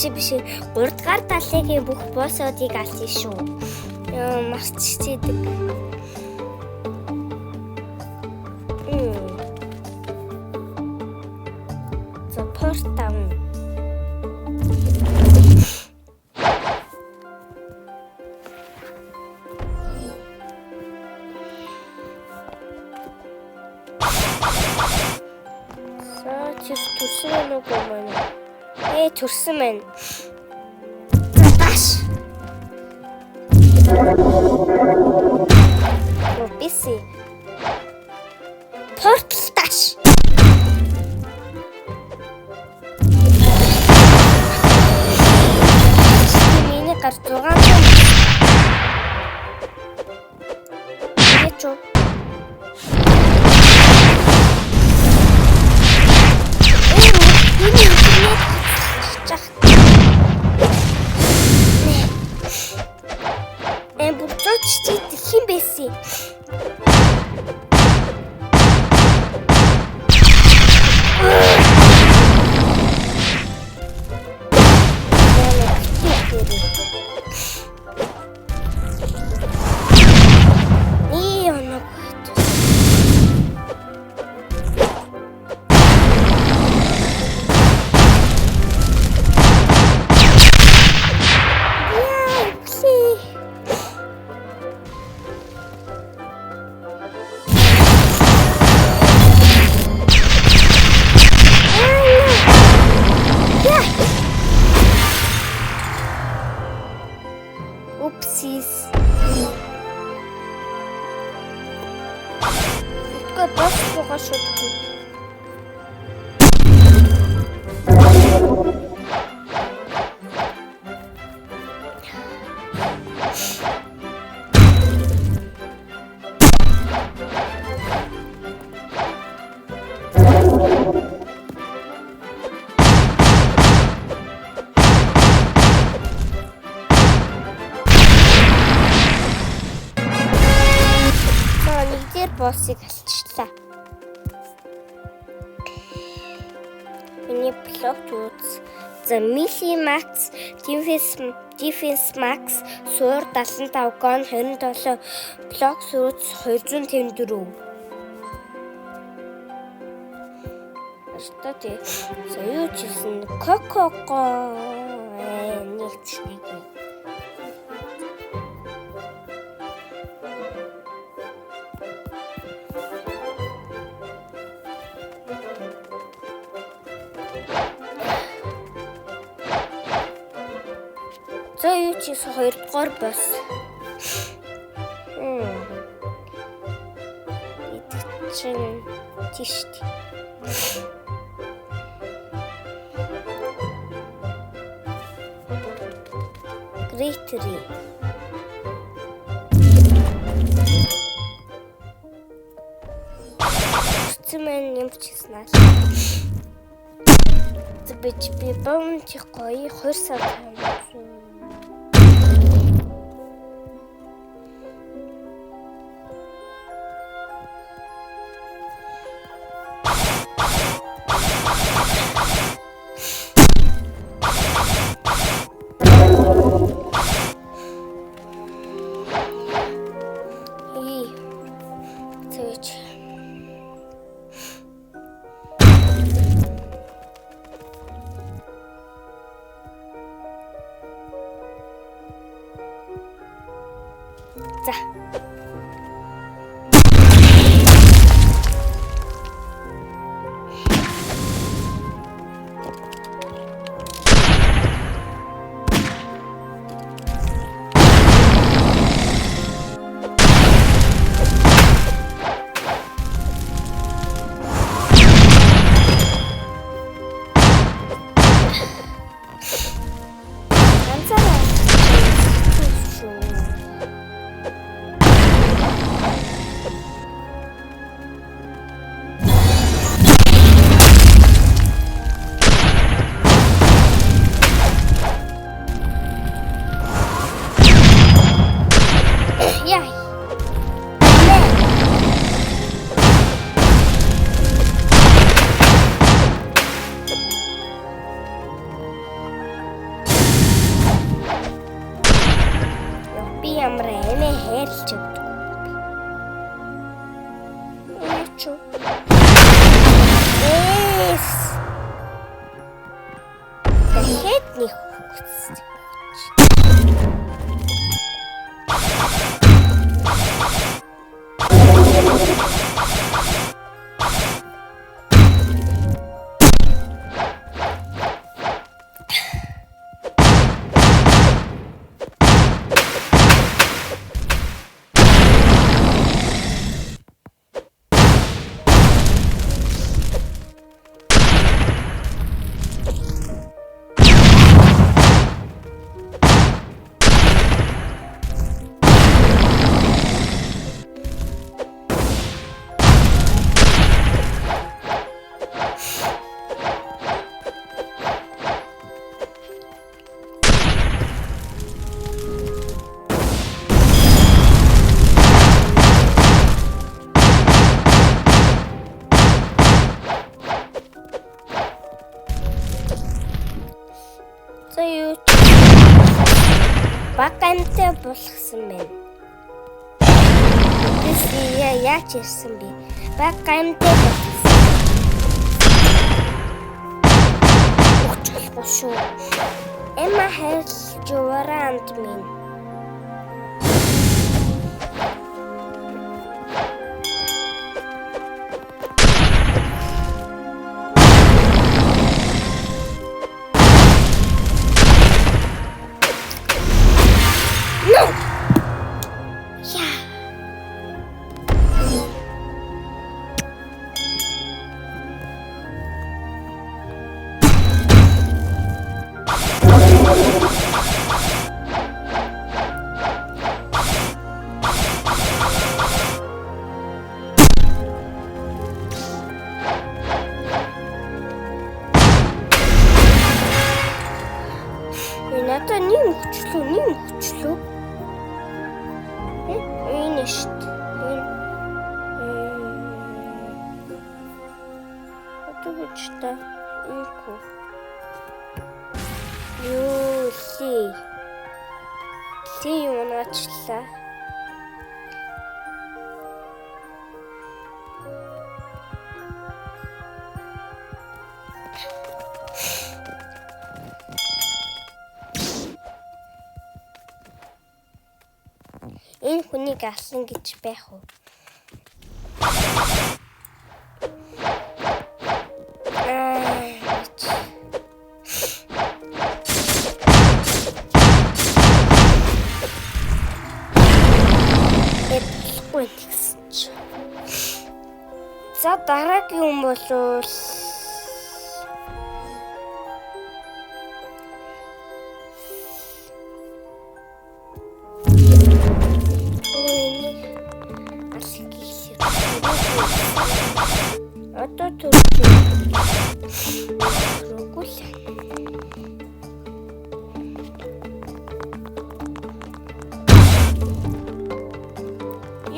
Биш. 3 дугаар далайгийн бүх боссуудыг алсан шүү. Марцчихдаг. За портам. Төрсөн үү гэмээр. Төрсөн мэн. Таш. Биси. Портал таш. Миний гар 600. Ячо. Хин бэси. Oopsies. Итгээ боссгоо шүтгүү. Боссыг алчлаа. Миний блок үз. За Мили Макс, Defense Max, Суур 75, Гон 27, блок үз 254. Что ты? Союзчисэн Кококо нэгцнийг. За юу ч 2 дугаар босс. Идэгчин тийш. Грейтери. Цэмэн юмчснаа. Би баунти гоё 2 сар. За. ямар амиа хайрлж өгдөг. Ээчүү. Дахиад нэг хүсэж. Баг амтай болгосон байна. Яаж ирсэн бэ? Баг амтай болгосон. Өгчлөхгүй шүү. Эмма хайрлж уранд минь. Надад нэм хүчлөө. Энэ шүү дээ. Отогчтой. Ийхүү. Юу юм наачлаа. Энэ хүнийг алсан гэж байх уу? За дараагийн юм болвол одоо төргөл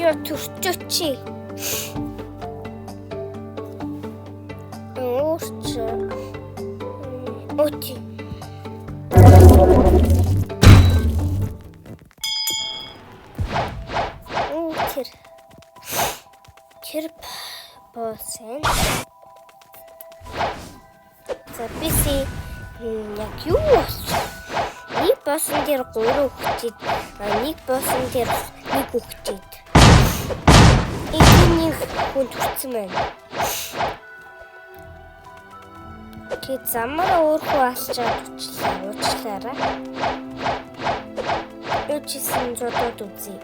яа төрчөчи Оти. Тэр босон. За биси яг юу болсон? Нэг босон дээр 3 хүүхэд, нэг босон дээр 1 хүүхэд. Энийг хүн төрсөн байна. Ки замаараа өөрөө алчаад уучлаарай. Өчсөн зодод үзье.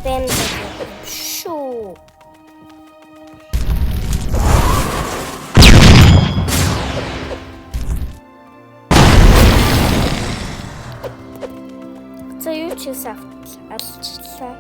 Spam шүү. За юу ч алчлаа.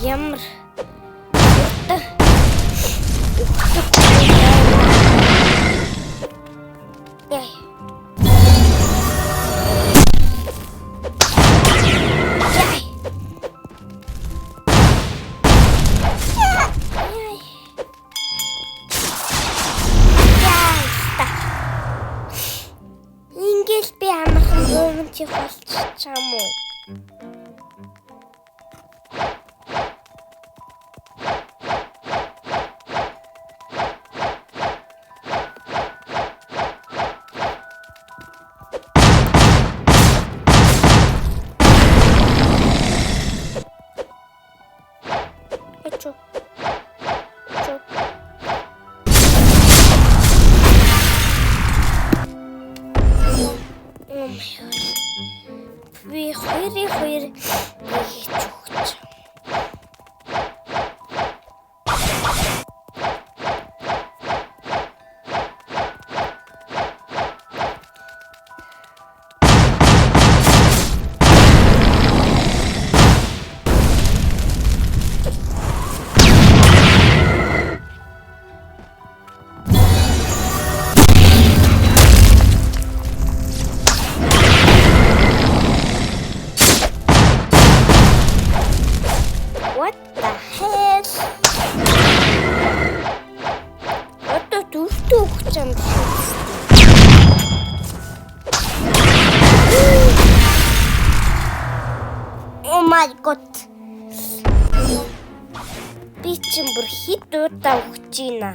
Ямар Ингээл би амархан моментийг болчих юм уу? Би хоёр хийж өгч. What the hell? Одоо дүртөө өгч юм шиг. Oh my god. Би чинь бүр хит удаа өгч ийна.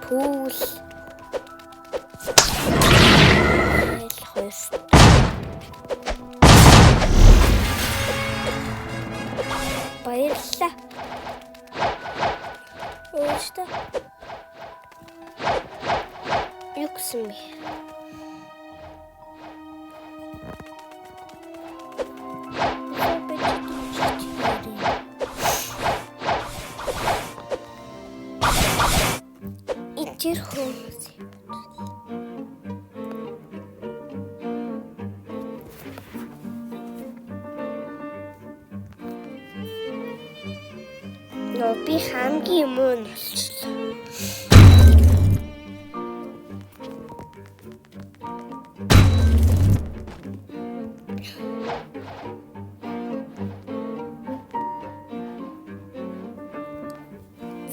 Pool. Баярлалаа. Өөстөө. Юу гэсэн бэ? Ичээр хүмүүс. Би хамгийн муу нь болчихлоо.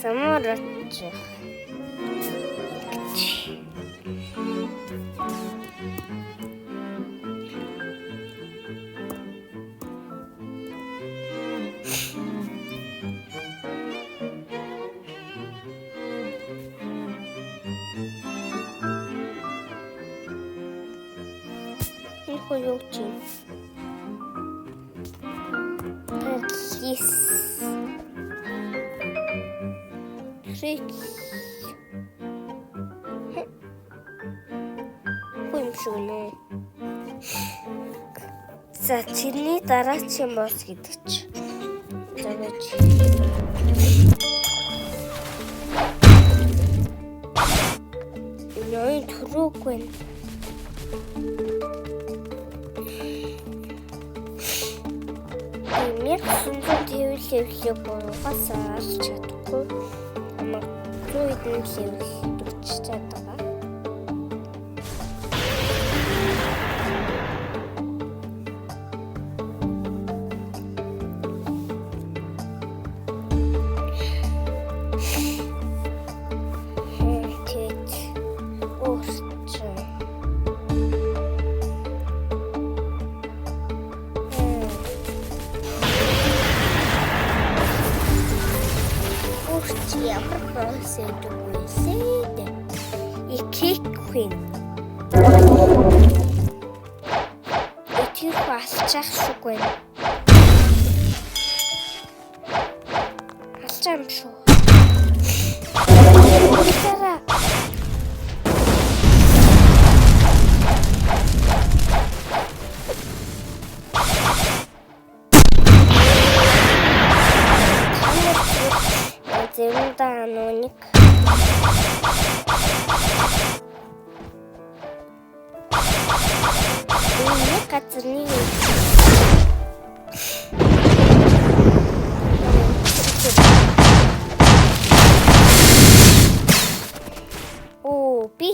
Замарч. Юу чинь? Yes. Хөөмшүүнэ. За чиний дараагийн босс гэдэг чи. Загаж. Яа түрүүгүй. Мэр сүнзэн тэвлээ буугаас алж чадахгүй. мэдгүй. Амаг 100 хэдэн левел дурчиж байгаа. Ямар босс гэдэг вэ? Икик хин. Икик алчих шиг байна. Алчаа юм шүү. Тара. Зэмдаа нүник. Энэ газрын Оо, би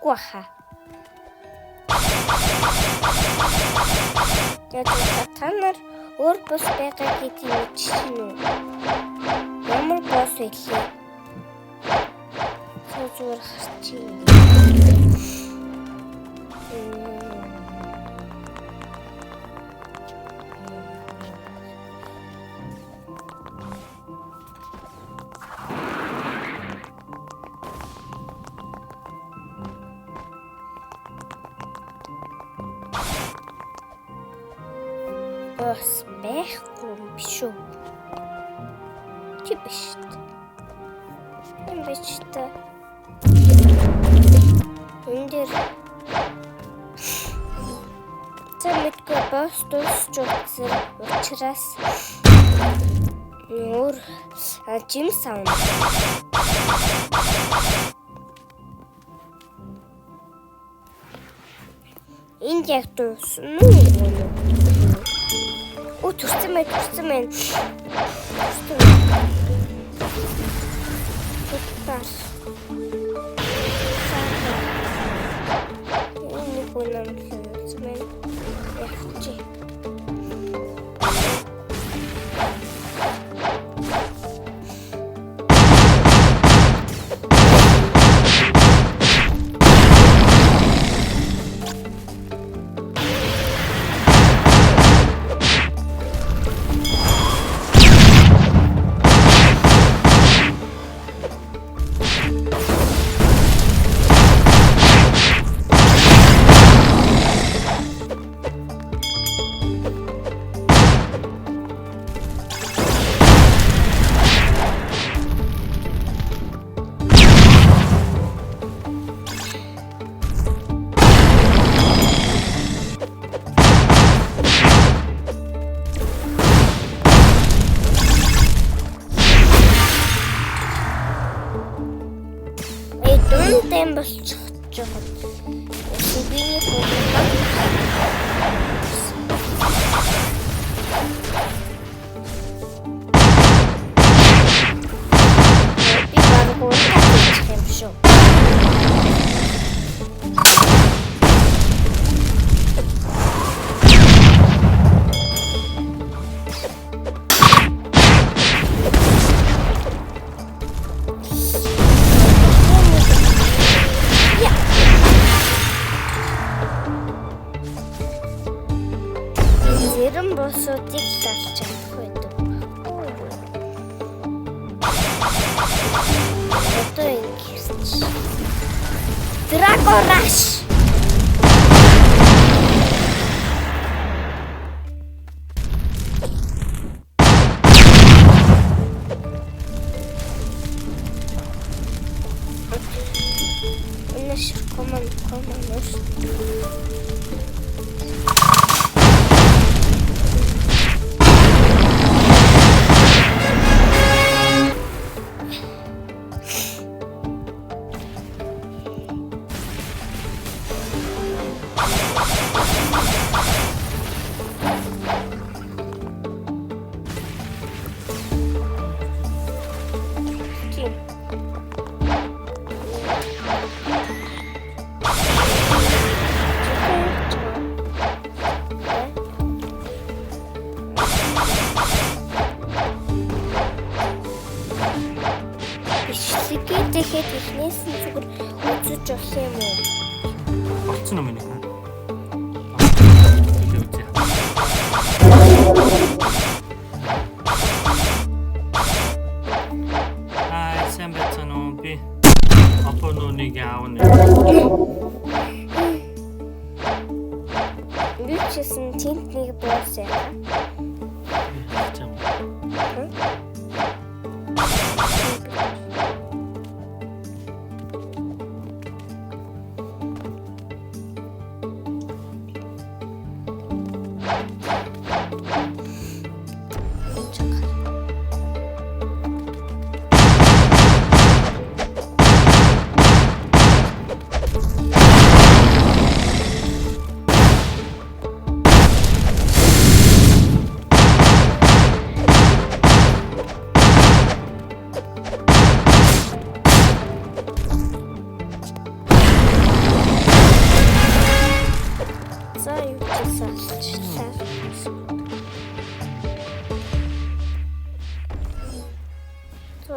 Гуаха. Тэгээд та нар өөр бос байгаа гэдгийг мэдчихэв үү? Ямар бос вэ? Зүгээр харчих. Бос байхгүй юм биш үү? Чи биш үү? Юм биш үү? Эндэр Цэмэтгэр бос дуусч учраас өөр жим саунд. Энд яг дуусна уу? Оо, төрсөн байна. Туташ. Энэ гонам төрсөн байна. Яхачи. жоохон биений хөлөг би баг уурах юм шүү. Зэрэн босуудыг лалж чадах байдаг. Одоо ингэвч. Драгораш. Энэш команд. Тэгэхэд ихнээс нь зүгээр үзэж болох юм уу? Болцсон юм байна. Сайн байна уу би? Апононыг яавна. Би чсэн тент нэг боосоо.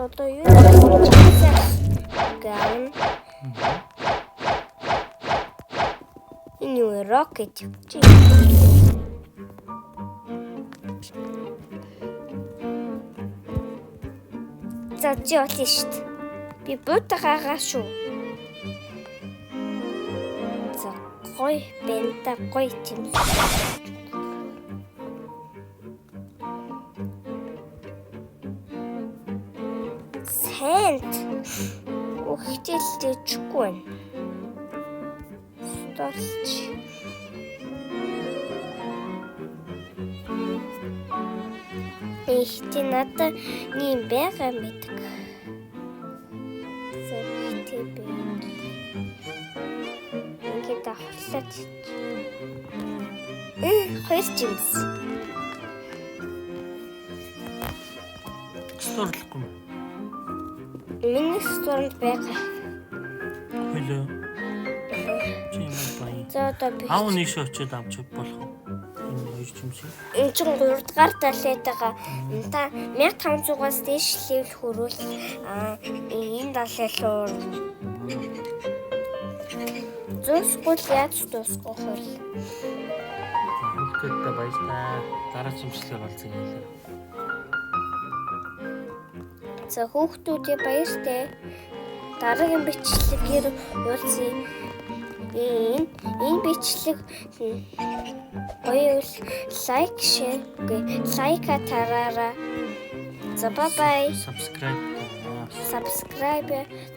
Одоо юу гэн энэ юу рокет чи за чи олно шүү дээ би бутагаа шүү за гой бэнта гой тийм Hand. Ухтэлтэжгүй. Столч. Ихтэй надад нэм байгаа мэдг. Зөвхөн би. Ингээд авчлаач. Хөөсчинс. Сторлохгүй. Миний сторонд байгаа. Хөлөө. Чимээ бай. За одоо би. Аав нийш очиод авч болох уу? Энэ хоёр чимшээ. Энэ чинь 3 дугаар талаад байгаа. Та 1500-аас дээш левел хүрвэл энэ далайлуур. Зөвсгөл яаж дуусгах вэ? Хүүхдүүдтэй баярлалаа. Дараа чимшлээ болцсон ялаа. За хүүхдүүдээ баяртай. Дараагийн бичлэгээр уулзъя. Энэ бичлэг гоё бол лайк, шеэр, лайка тараараа. За бай бай. Subscribe.